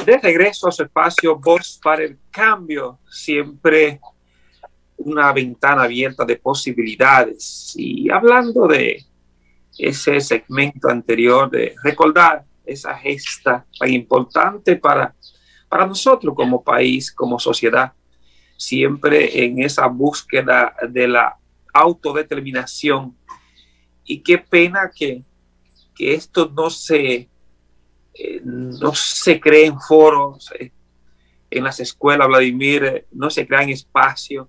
De regreso a su espacio Voz para el Cambio, siempre una ventana abierta de posibilidades. Y hablando de ese segmento anterior, de recordar esa gesta tan importante para nosotros como país, como sociedad, siempre en esa búsqueda de la autodeterminación. Y qué pena que esto no se cree en foros, en las escuelas, Vladimir, no se crean espacios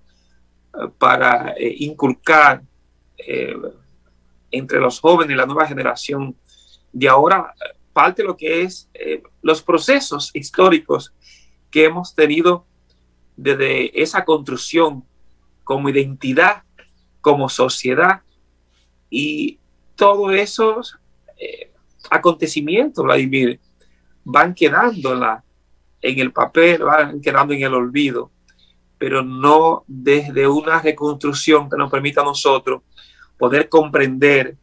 para inculcar entre los jóvenes, la nueva generación de ahora, parte de lo que es los procesos históricos que hemos tenido desde esa construcción como identidad, como sociedad, y todos esos acontecimientos, Vladimir, van quedando en el papel, van quedando en el olvido, pero no desde una reconstrucción que nos permita a nosotros poder comprender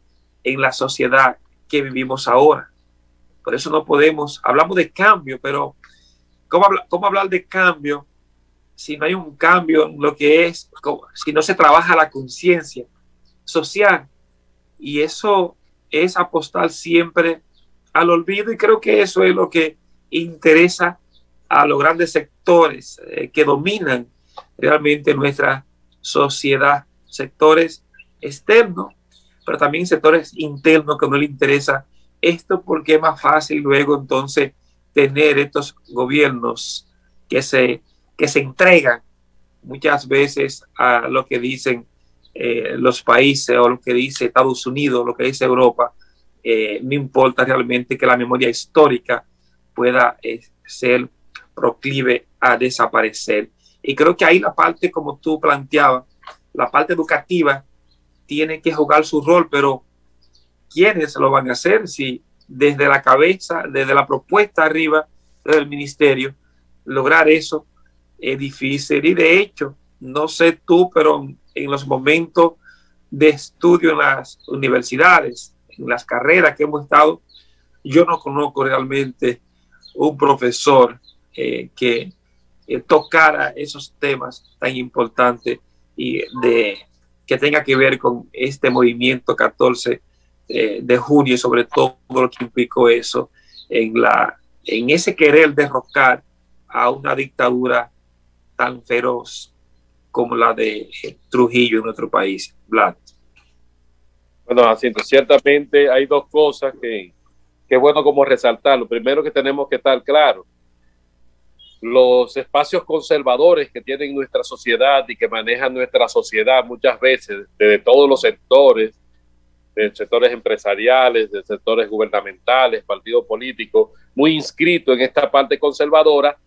en la sociedad que vivimos ahora. Por eso no podemos, hablamos de cambio, pero ¿cómo hablar de cambio si no hay un cambio en lo que es, si no se trabaja la conciencia social? Y eso es apostar siempre al olvido, y creo que eso es lo que interesa a los grandes sectores que dominan realmente nuestra sociedad, sectores externos, pero también sectores internos que no les interesa esto, porque es más fácil luego entonces tener estos gobiernos que se entregan muchas veces a lo que dicen los países, o lo que dice Estados Unidos, lo que dice Europa. No importa realmente que la memoria histórica pueda ser proclive a desaparecer. Y creo que ahí la parte, como tú planteabas, la parte educativa tiene que jugar su rol, pero ¿quiénes lo van a hacer? Si desde la cabeza, desde la propuesta arriba del ministerio, lograr eso es difícil. Y de hecho, no sé tú, pero en los momentos de estudio en las universidades, en las carreras que hemos estado, yo no conozco realmente un profesor que tocara esos temas tan importantes y que tenga que ver con este movimiento 14 de junio, y sobre todo lo que implicó eso en ese querer derrocar a una dictadura tan feroz como la de Trujillo en nuestro país. Vlad. Bueno, Jacinto, ciertamente hay dos cosas que es bueno como resaltar. Lo primero, que tenemos que estar claros: los espacios conservadores que tiene nuestra sociedad y que manejan nuestra sociedad muchas veces desde todos los sectores, de sectores empresariales, de sectores gubernamentales, partidos políticos, muy inscritos en esta parte conservadora,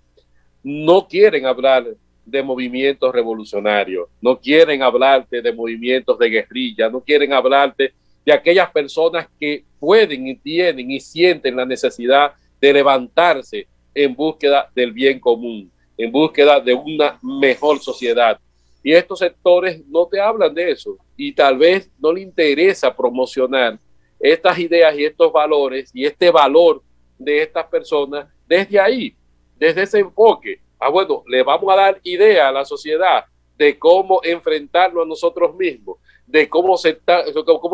no quieren hablar de movimientos revolucionarios, no quieren hablarte de movimientos de guerrilla, no quieren hablarte de aquellas personas que pueden y tienen y sienten la necesidad de levantarse en búsqueda del bien común, en búsqueda de una mejor sociedad. Y estos sectores no te hablan de eso, y tal vez no le interesa promocionar estas ideas y estos valores y este valor de estas personas desde ahí, desde ese enfoque. Bueno, le vamos a dar idea a la sociedad de cómo enfrentarnos a nosotros mismos, de cómo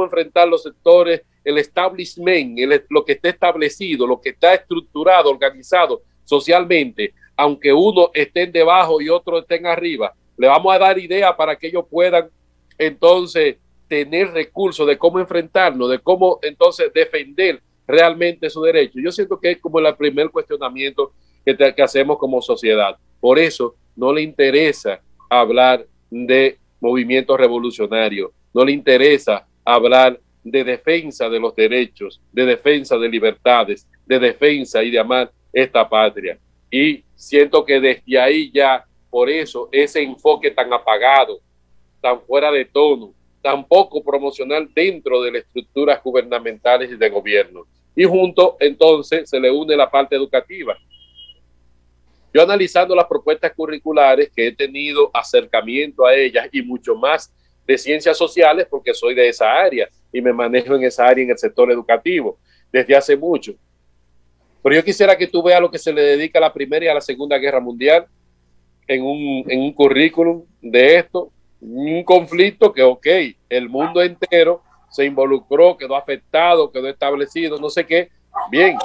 enfrentar los sectores, el establishment, lo que está establecido, lo que está estructurado, organizado socialmente, aunque uno estén debajo y otros estén arriba. Le vamos a dar idea para que ellos puedan entonces tener recursos de cómo enfrentarnos, de cómo entonces defender realmente su derecho. Yo siento que es como el primer cuestionamiento que hacemos como sociedad. Por eso no le interesa hablar de movimientos revolucionarios, no le interesa hablar de defensa de los derechos, de defensa de libertades, de defensa y de amar esta patria. Y siento que desde ahí ya, por eso, ese enfoque tan apagado, tan fuera de tono, tan poco promocional dentro de las estructuras gubernamentales y de gobierno. Y junto, entonces, se le une la parte educativa. Yo, analizando las propuestas curriculares, que he tenido acercamiento a ellas y mucho más de ciencias sociales, porque soy de esa área y me manejo en esa área en el sector educativo desde hace mucho. Pero yo quisiera que tú veas lo que se le dedica a la Primera y a la Segunda Guerra Mundial en un currículum de esto, un conflicto que, ok, el mundo entero se involucró, quedó afectado, quedó establecido, no sé qué, bien,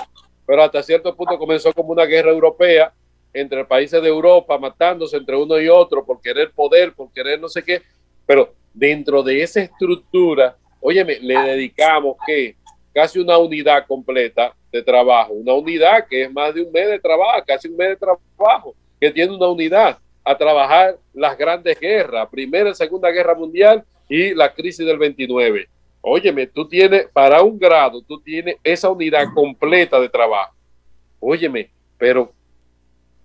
pero hasta cierto punto comenzó como una guerra europea entre países de Europa, matándose entre uno y otro por querer poder, por querer no sé qué, pero dentro de esa estructura, óyeme, le dedicamos que casi una unidad completa de trabajo, una unidad que es más de un mes de trabajo, casi un mes de trabajo, que tiene una unidad a trabajar las grandes guerras, Primera y Segunda Guerra Mundial y la crisis del 29. Óyeme, tú tienes, para un grado, tú tienes esa unidad completa de trabajo. Óyeme, pero,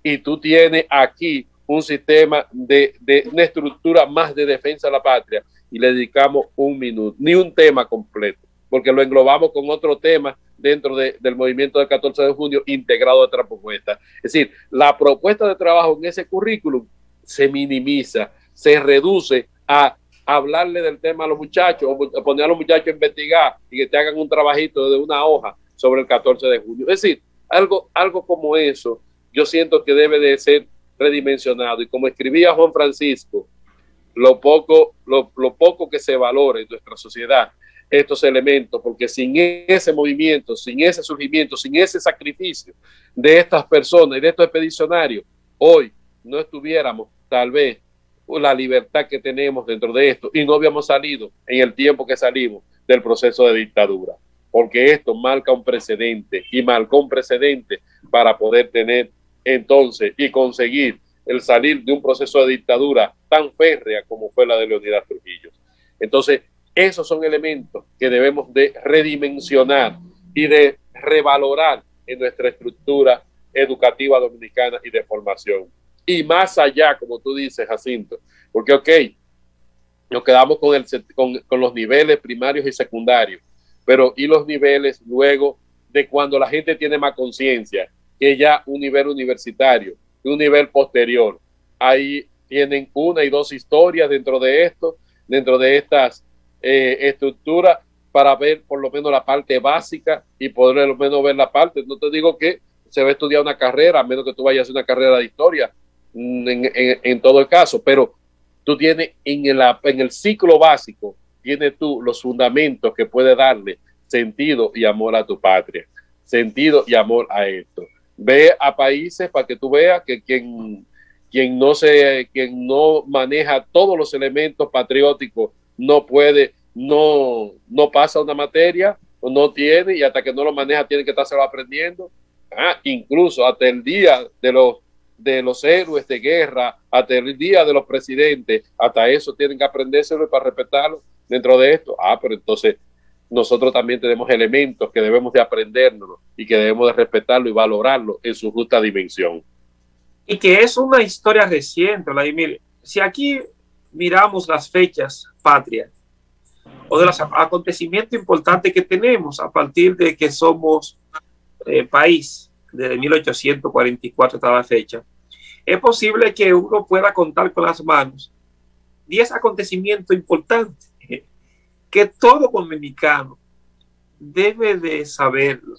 y tú tienes aquí un sistema de una estructura más de defensa de la patria y le dedicamos un minuto, ni un tema completo, porque lo englobamos con otro tema dentro del movimiento del 14 de junio integrado a otra propuesta. Es decir, la propuesta de trabajo en ese currículum se minimiza, se reduce a hablarle del tema a los muchachos o poner a los muchachos a investigar y que te hagan un trabajito de una hoja sobre el 14 de junio. Es decir, algo como eso, yo siento que debe de ser redimensionado. Y como escribía Juan Francisco, lo poco que se valora en nuestra sociedad estos elementos, porque sin ese movimiento, sin ese surgimiento, sin ese sacrificio de estas personas y de estos expedicionarios, hoy no estuviéramos tal vez la libertad que tenemos dentro de esto y no habíamos salido en el tiempo que salimos del proceso de dictadura, porque esto marca un precedente y marcó un precedente para poder tener entonces y conseguir el salir de un proceso de dictadura tan férrea como fue la de Leonidas Trujillo. Entonces, esos son elementos que debemos de redimensionar y de revalorar en nuestra estructura educativa dominicana y de formación. Y más allá, como tú dices, Jacinto, porque ok, nos quedamos con los niveles primarios y secundarios, pero y los niveles luego de cuando la gente tiene más conciencia, que ya un nivel universitario, un nivel posterior. Ahí tienen una y dos historias dentro de esto, dentro de estas estructuras, para ver por lo menos la parte básica y poder lo menos ver la parte. No te digo que se va a estudiar una carrera, a menos que tú vayas a hacer una carrera de historia, en todo el caso, pero tú tienes en el ciclo básico, tienes tú los fundamentos que puede darle sentido y amor a tu patria, sentido y amor a esto. Ve a países para que tú veas que quien no maneja todos los elementos patrióticos no puede, no pasa una materia, o no tiene, y hasta que no lo maneja tiene que estárselo aprendiendo. Incluso hasta el día de los héroes de guerra, hasta el día de los presidentes, hasta eso tienen que aprendérselo para respetarlo dentro de esto. Pero entonces nosotros también tenemos elementos que debemos de aprendernos y que debemos de respetarlo y valorarlo en su justa dimensión. Y que es una historia reciente, Vladimir. Si aquí miramos las fechas patrias o de los acontecimientos importantes que tenemos a partir de que somos país, desde 1844 hasta la fecha, es posible que uno pueda contar con las manos 10 acontecimientos importantes que todo dominicano debe de saberlo,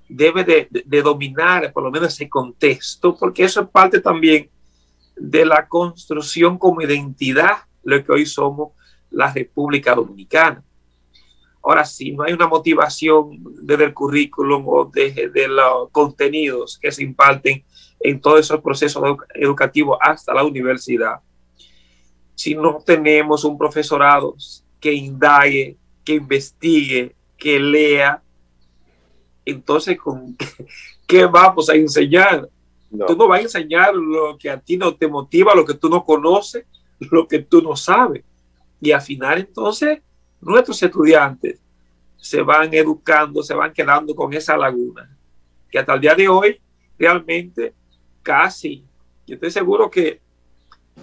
debe de dominar por lo menos ese contexto, porque eso es parte también de la construcción como identidad, lo que hoy somos la República Dominicana. Ahora, si no hay una motivación desde el currículum o de los contenidos que se imparten en todos esos procesos educativos hasta la universidad, si no tenemos un profesorado que indague, que investigue, que lea, entonces ¿con qué vamos a enseñar? No. Tú no vas a enseñar lo que a ti no te motiva, lo que tú no conoces, lo que tú no sabes. Y al final, entonces, nuestros estudiantes se van educando, se van quedando con esa laguna, que hasta el día de hoy, realmente, casi, yo estoy seguro que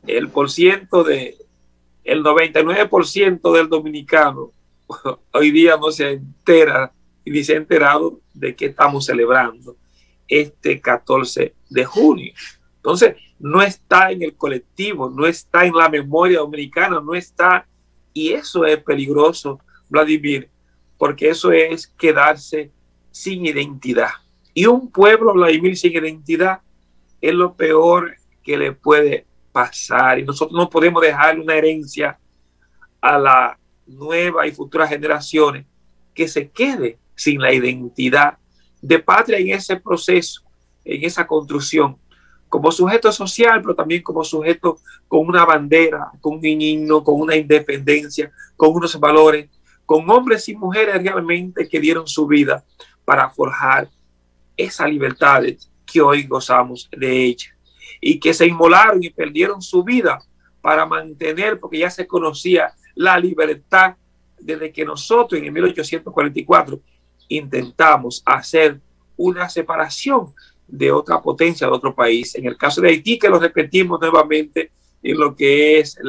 el 99% del dominicano hoy día no se entera ni se ha enterado de que estamos celebrando este 14 de junio. Entonces, no está en el colectivo, no está en la memoria dominicana, no está, y eso es peligroso, Vladimir, porque eso es quedarse sin identidad. Y un pueblo, Vladimir, sin identidad es lo peor que le puede pasar. Y nosotros no podemos dejar una herencia a la nueva y futuras generaciones que se quede sin la identidad de patria en ese proceso, en esa construcción, como sujeto social, pero también como sujeto con una bandera, con un himno, con una independencia, con unos valores, con hombres y mujeres realmente que dieron su vida para forjar esas libertades que hoy gozamos de ella y que se inmolaron y perdieron su vida para mantener, porque ya se conocía la libertad desde que nosotros en el 1844 intentamos hacer una separación de otra potencia, de otro país. En el caso de Haití, que lo repetimos nuevamente en lo que es en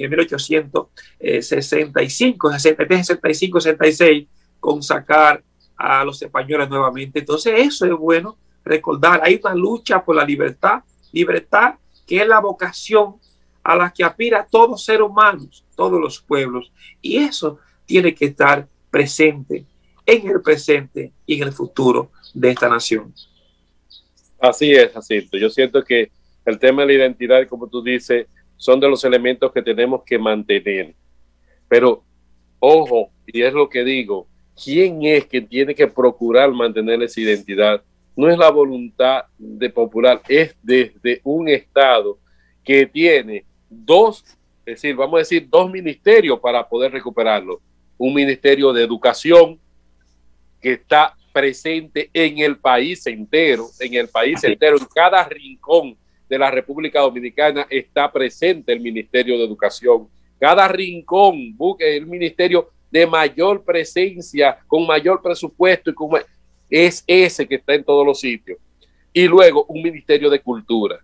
el 1865, 63, 65, 66, con sacar a los españoles nuevamente. Entonces eso es bueno recordar. Hay una lucha por la libertad que es la vocación a la que aspira todo ser humano, todos los pueblos. Y eso tiene que estar presente en el presente y en el futuro de esta nación. Así es, Jacinto. Yo siento que el tema de la identidad, como tú dices, son de los elementos que tenemos que mantener. Pero, ojo, y es lo que digo, ¿quién es que tiene que procurar mantener esa identidad? No es la voluntad de popular, es desde un Estado que tiene dos ministerios para poder recuperarlo. Un ministerio de educación que está presente en el país entero, en cada rincón de la República Dominicana está presente el Ministerio de Educación. Cada rincón, el ministerio de mayor presencia, con mayor presupuesto, es ese que está en todos los sitios. Y luego un Ministerio de Cultura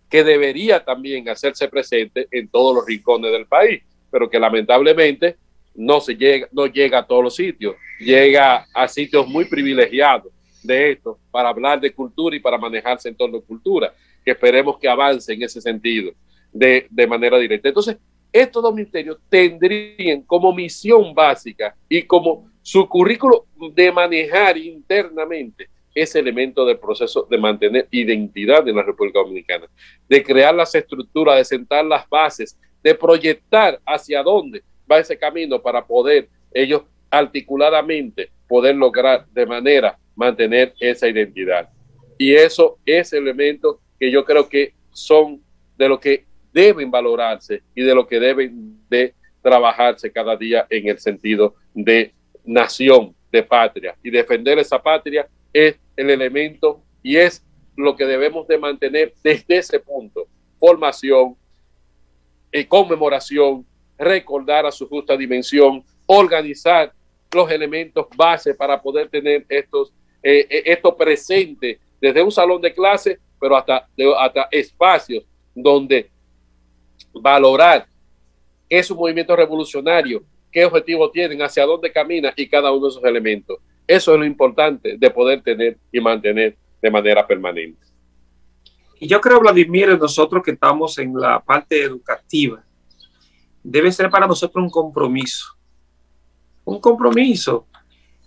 que debería también hacerse presente en todos los rincones del país, pero que lamentablemente no llega a todos los sitios, llega a sitios muy privilegiados de esto para hablar de cultura y para manejarse en torno a cultura, que esperemos que avance en ese sentido de manera directa. Entonces, estos dos ministerios tendrían como misión básica y como su currículo de manejar internamente ese elemento del proceso de mantener identidad en la República Dominicana, de crear las estructuras, de sentar las bases, de proyectar hacia dónde va ese camino para poder ellos articuladamente poder lograr de manera mantener esa identidad. Y eso es elementos que yo creo que son de lo que deben valorarse y de lo que deben de trabajarse cada día en el sentido de nación, de patria. Y defender esa patria es el elemento y es lo que debemos de mantener desde ese punto. Formación, conmemoración, recordar a su justa dimensión, organizar los elementos base para poder tener esto presente desde un salón de clase, pero hasta espacios donde valorar qué es un movimiento revolucionario, qué objetivos tienen, hacia dónde camina y cada uno de esos elementos. Eso es lo importante de poder tener y mantener de manera permanente. Y yo creo, Vladimir, nosotros que estamos en la parte educativa, debe ser para nosotros un compromiso. Un compromiso.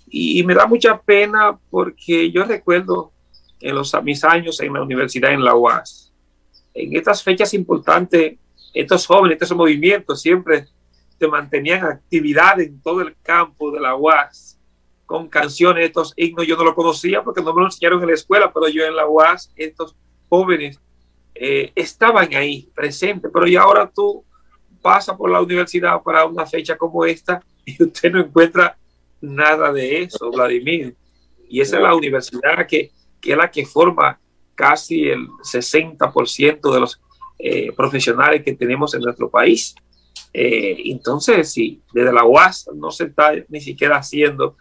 Y me da mucha pena porque yo recuerdo en mis años en la universidad, en la UAS, en estas fechas importantes, estos jóvenes, estos movimientos siempre te mantenían actividad en todo el campo de la UAS con canciones, estos himnos. Yo no lo conocía porque no me lo enseñaron en la escuela, pero yo en la UAS, estos jóvenes estaban ahí presentes. Pero ya ahora tú pasas por la universidad para una fecha como esta y usted no encuentra nada de eso, Vladimir. Y esa es la universidad que es la que forma casi el 60% de los profesionales que tenemos en nuestro país. Entonces, si desde la UAS no se está ni siquiera haciendo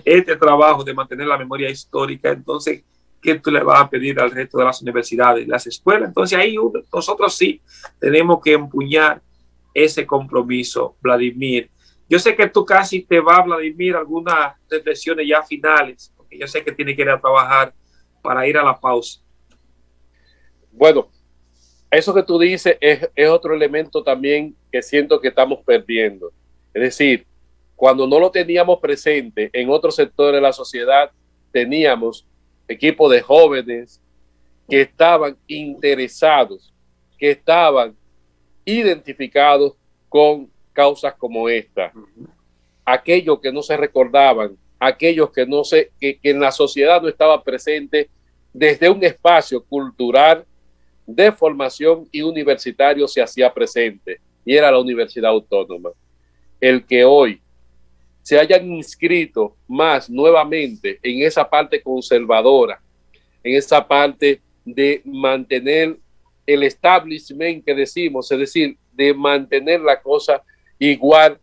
este trabajo de mantener la memoria histórica, entonces, ¿qué tú le vas a pedir al resto de las universidades, las escuelas? Entonces, ahí nosotros sí tenemos que empuñar ese compromiso, Vladimir. Yo sé que tú casi te vas, Vladimir, algunas reflexiones ya finales, porque yo sé que tiene que ir a trabajar para ir a la pausa. Bueno, eso que tú dices es otro elemento también que siento que estamos perdiendo. Es decir, cuando no lo teníamos presente en otros sectores de la sociedad, teníamos equipos de jóvenes que estaban interesados, que estaban identificados con causas como esta. Aquellos que no se recordaban, aquellos que que en la sociedad no estaba presente desde un espacio cultural de formación y universitario se hacía presente, y era la Universidad Autónoma. El que hoy se hayan inscrito más nuevamente en esa parte conservadora, en esa parte de mantener el establishment que decimos, es decir, de mantener la cosa igual,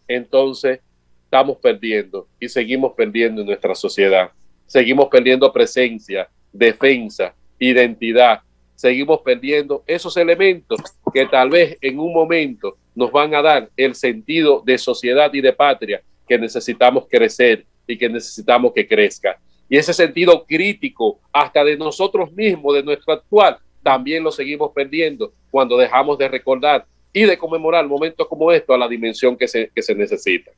entonces estamos perdiendo y seguimos perdiendo en nuestra sociedad. Seguimos perdiendo presencia, defensa, identidad. Seguimos perdiendo esos elementos que tal vez en un momento nos van a dar el sentido de sociedad y de patria que necesitamos crecer y que necesitamos que crezca. Y ese sentido crítico hasta de nosotros mismos, de nuestro actual, también lo seguimos perdiendo cuando dejamos de recordar y de conmemorar momentos como esto a la dimensión que se necesita.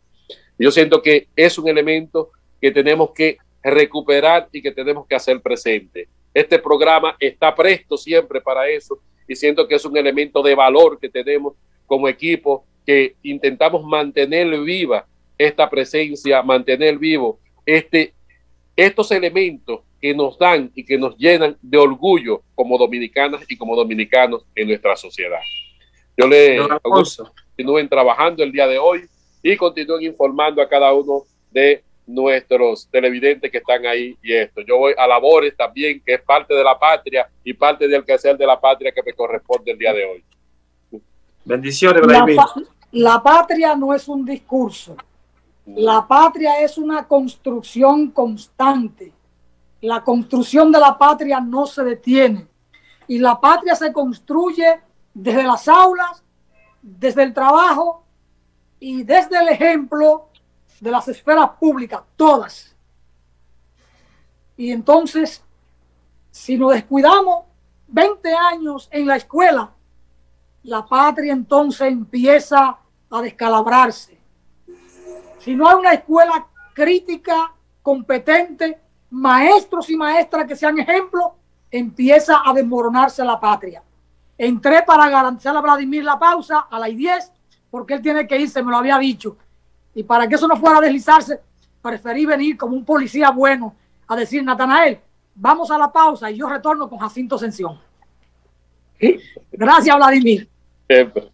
Yo siento que es un elemento que tenemos que recuperar y que tenemos que hacer presente. Este programa está presto siempre para eso y siento que es un elemento de valor que tenemos como equipo, que intentamos mantener viva esta presencia, mantener vivo estos elementos que nos dan y que nos llenan de orgullo como dominicanas y como dominicanos en nuestra sociedad. Yo les continúen trabajando el día de hoy y continúen informando a cada uno de nuestros televidentes que están ahí y esto. Yo voy a labores también, que es parte de la patria y parte del quehacer de la patria que me corresponde el día de hoy. Bendiciones, Vladimir. La patria no es un discurso. La patria es una construcción constante. La construcción de la patria no se detiene. Y la patria se construye desde las aulas, desde el trabajo y desde el ejemplo de las esferas públicas, todas. Y entonces, si nos descuidamos 20 años en la escuela, la patria entonces empieza a descalabrarse. Si no hay una escuela crítica, competente, maestros y maestras que sean ejemplos, empieza a desmoronarse la patria. Entré para garantizar a Vladimir la pausa a las 10, porque él tiene que irse, me lo había dicho. Y para que eso no fuera a deslizarse, preferí venir como un policía bueno a decir: Natanael, vamos a la pausa y yo retorno con Jacinto Ascensión. Gracias, Vladimir. Siempre.